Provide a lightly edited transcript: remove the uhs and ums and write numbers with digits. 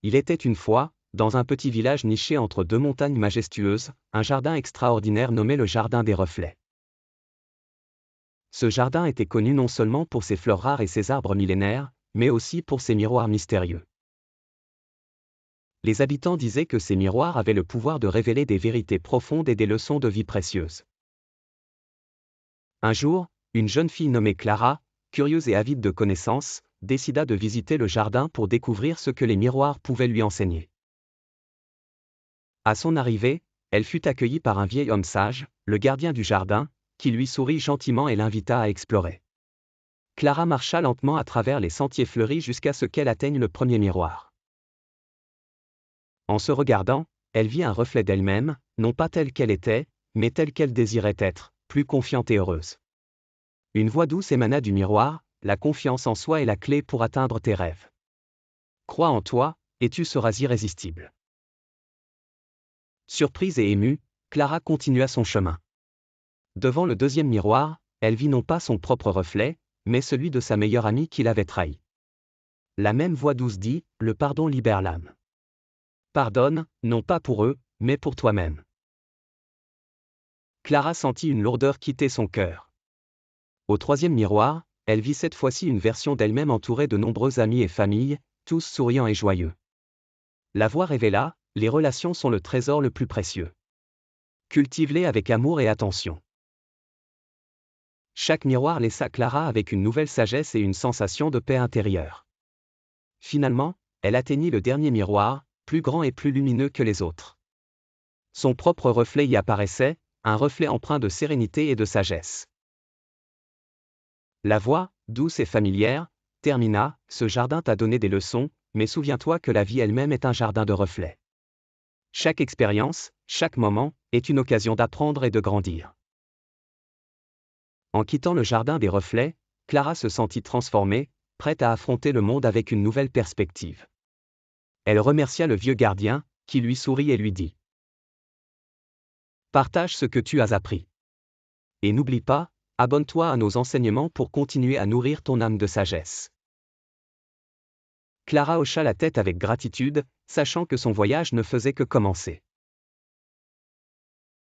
Il était une fois, dans un petit village niché entre deux montagnes majestueuses, un jardin extraordinaire nommé le Jardin des Reflets. Ce jardin était connu non seulement pour ses fleurs rares et ses arbres millénaires, mais aussi pour ses miroirs mystérieux. Les habitants disaient que ces miroirs avaient le pouvoir de révéler des vérités profondes et des leçons de vie précieuses. Un jour, une jeune fille nommée Clara, curieuse et avide de connaissances, décida de visiter le jardin pour découvrir ce que les miroirs pouvaient lui enseigner. À son arrivée, elle fut accueillie par un vieil homme sage, le gardien du jardin, qui lui sourit gentiment et l'invita à explorer. Clara marcha lentement à travers les sentiers fleuris jusqu'à ce qu'elle atteigne le premier miroir. En se regardant, elle vit un reflet d'elle-même, non pas telle qu'elle était, mais telle qu'elle désirait être, plus confiante et heureuse. Une voix douce émana du miroir, la confiance en soi est la clé pour atteindre tes rêves. Crois en toi, et tu seras irrésistible. Surprise et émue, Clara continua son chemin. Devant le deuxième miroir, elle vit non pas son propre reflet, mais celui de sa meilleure amie qui l'avait trahi. La même voix douce dit, « Le pardon libère l'âme. Pardonne, non pas pour eux, mais pour toi-même. » Clara sentit une lourdeur quitter son cœur. Au troisième miroir, elle vit cette fois-ci une version d'elle-même entourée de nombreux amis et familles, tous souriants et joyeux. La voix révéla, « Les relations sont le trésor le plus précieux. Cultive-les avec amour et attention. » Chaque miroir laissa Clara avec une nouvelle sagesse et une sensation de paix intérieure. Finalement, elle atteignit le dernier miroir, plus grand et plus lumineux que les autres. Son propre reflet y apparaissait, un reflet empreint de sérénité et de sagesse. La voix, douce et familière, termina, « Ce jardin t'a donné des leçons, mais souviens-toi que la vie elle-même est un jardin de reflets. Chaque expérience, chaque moment, est une occasion d'apprendre et de grandir. » En quittant le jardin des reflets, Clara se sentit transformée, prête à affronter le monde avec une nouvelle perspective. Elle remercia le vieux gardien, qui lui sourit et lui dit : « Partage ce que tu as appris. Et n'oublie pas, abonne-toi à nos enseignements pour continuer à nourrir ton âme de sagesse. » Clara hocha la tête avec gratitude, sachant que son voyage ne faisait que commencer.